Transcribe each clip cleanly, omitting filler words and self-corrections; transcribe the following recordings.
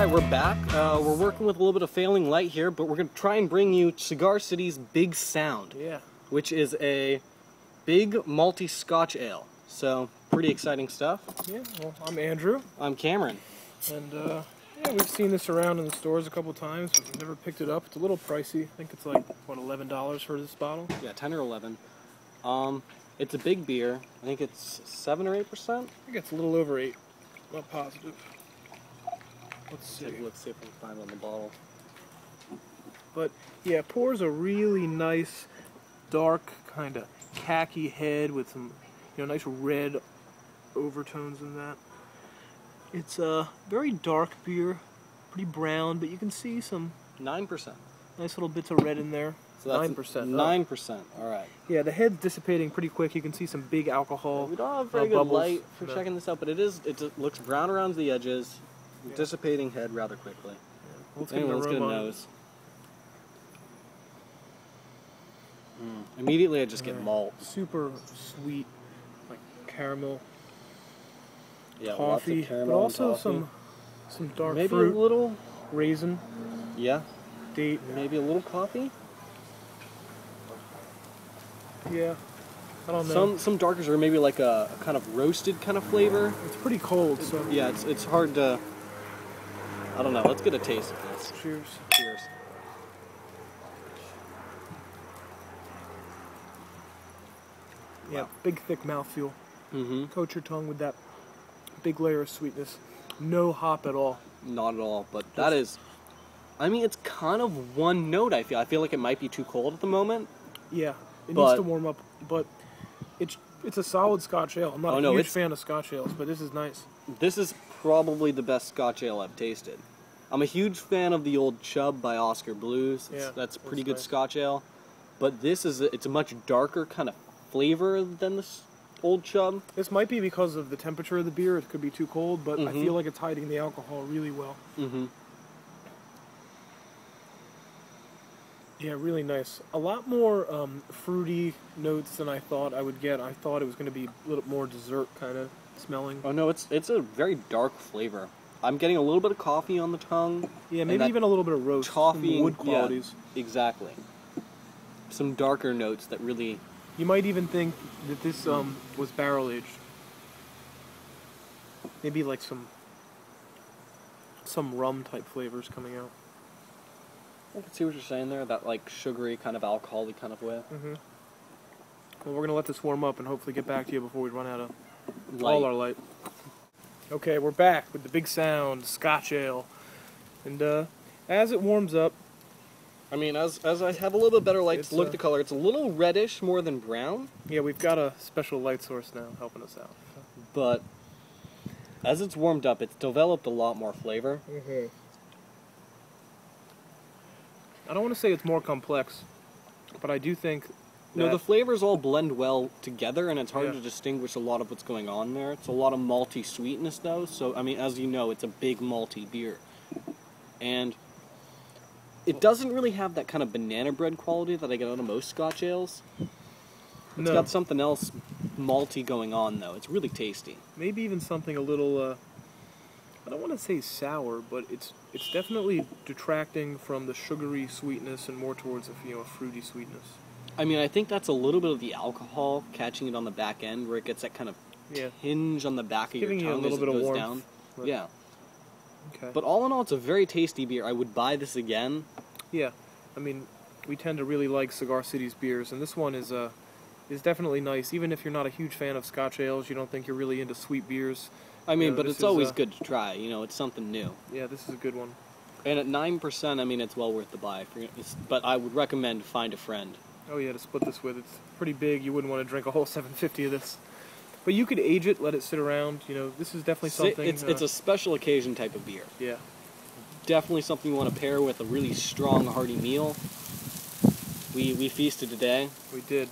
Alright, we're back. We're working with a little bit of failing light here, but we're going to try and bring you Cigar City's Big Sound. Yeah. Which is a big malty Scotch ale. So, pretty exciting stuff. Yeah, well, I'm Andrew. I'm Cameron. And, yeah, we've seen this around in the stores a couple times, but we've never picked it up. It's a little pricey. I think it's like, what, $11 for this bottle? Yeah, 10 or 11. It's a big beer. I think it's 7 or 8%? I think it's a little over 8. Not positive. Let's see. Let's see if we can find it on the bottle. But, yeah, pours a really nice, dark, kind of khaki head with some, nice red overtones in that. It's a very dark beer, pretty brown, but you can see some 9%. nice little bits of red in there. So that's 9%. 9%. Alright. Yeah, the head's dissipating pretty quick. You can see some big alcohol. We don't have very good bubbles. light for checking this out, but it looks brown around the edges, dissipating head rather quickly. Yeah. Anyway, let's get a nose. Immediately I just get malt. Super sweet, like caramel, Lots toffee, of caramel but also and some dark maybe fruit. a little raisin. Yeah. Date. Maybe a little coffee. Yeah. I don't know. Some darkers are maybe like a kind of roasted kind of flavor. It's pretty cold, so yeah, it's hard to. I don't know. Let's get a taste of this. Cheers. Cheers. Yeah, big thick mouthfeel. Mm-hmm. Coat your tongue with that big layer of sweetness. No hop at all. Not at all, but that is. I mean, it's kind of one note. I feel like it might be too cold at the moment. Yeah, it needs to warm up, but it's a solid Scotch ale. I'm not a huge fan of Scotch ales, but this is nice. This is probably the best Scotch ale I've tasted. I'm a huge fan of the old Chub by Oscar Blues. That's pretty good Scotch ale, but it's a much darker kind of flavor than this old Chub. This might be because of the temperature of the beer. It could be too cold, but I feel like it's hiding the alcohol really well. Mm-hmm. Yeah, really nice. A lot more fruity notes than I thought I would get. I thought it was going to be a little more dessert kind of smelling. Oh no, it's a very dark flavor. I'm getting a little bit of coffee on the tongue. Yeah, maybe even a little bit of roast. Coffee, wood qualities. Yeah, exactly. Some darker notes that really. You might even think that this was barrel aged. Maybe like some rum type flavors coming out. I can see what you're saying there, that like sugary kind of alcohol-y kind of way. Mm-hmm. Well, we're going to let this warm up and hopefully get back to you before we run out of all our light. Okay, we're back with the Big Sound Scotch Ale. And as it warms up... I mean, as I have a little bit better light to look at the color, it's a little reddish more than brown. Yeah, we've got a special light source now helping us out. But as it's warmed up, it's developed a lot more flavor. Mm-hmm. I don't want to say it's more complex, but I do think no, the flavors all blend well together, and it's hard to distinguish a lot of what's going on there. It's a lot of malty sweetness, though, so, I mean, as you know, it's a big malty beer. And it doesn't really have that kind of banana bread quality that I get out of most Scotch ales. It's got something else malty going on, though. It's really tasty. Maybe even something a little, I don't want to say sour, but it's definitely detracting from the sugary sweetness and more towards a fruity sweetness. I mean, I think that's a little bit of the alcohol catching it on the back end, where it gets that kind of tinge on the back of your tongue as it goes down. Yeah. Okay. But all in all, it's a very tasty beer. I would buy this again. Yeah. I mean, we tend to really like Cigar City's beers, and this one is definitely nice. Even if you're not a huge fan of Scotch ales, you don't think you're really into sweet beers. I mean, but it's always good to try. It's something new. Yeah, this is a good one. And at 9%, I mean, it's well worth the buy. But I would recommend find a friend. Oh yeah, to split this with. It's pretty big. You wouldn't want to drink a whole 750 of this. But you could age it, let it sit around. This is definitely something. It's a special occasion type of beer. Yeah. Definitely something you want to pair with a really strong, hearty meal. We feasted today. We did.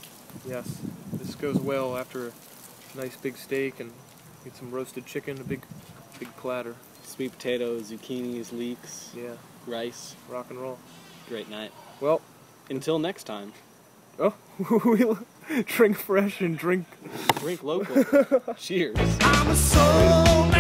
Yes. This goes well after a nice big steak and get some roasted chicken, a big platter. Sweet potatoes, zucchinis, leeks. Yeah. Rice. Rock and roll. Great night. Well, until next time. Oh, we'll drink fresh and drink local. Cheers. I'm a soul.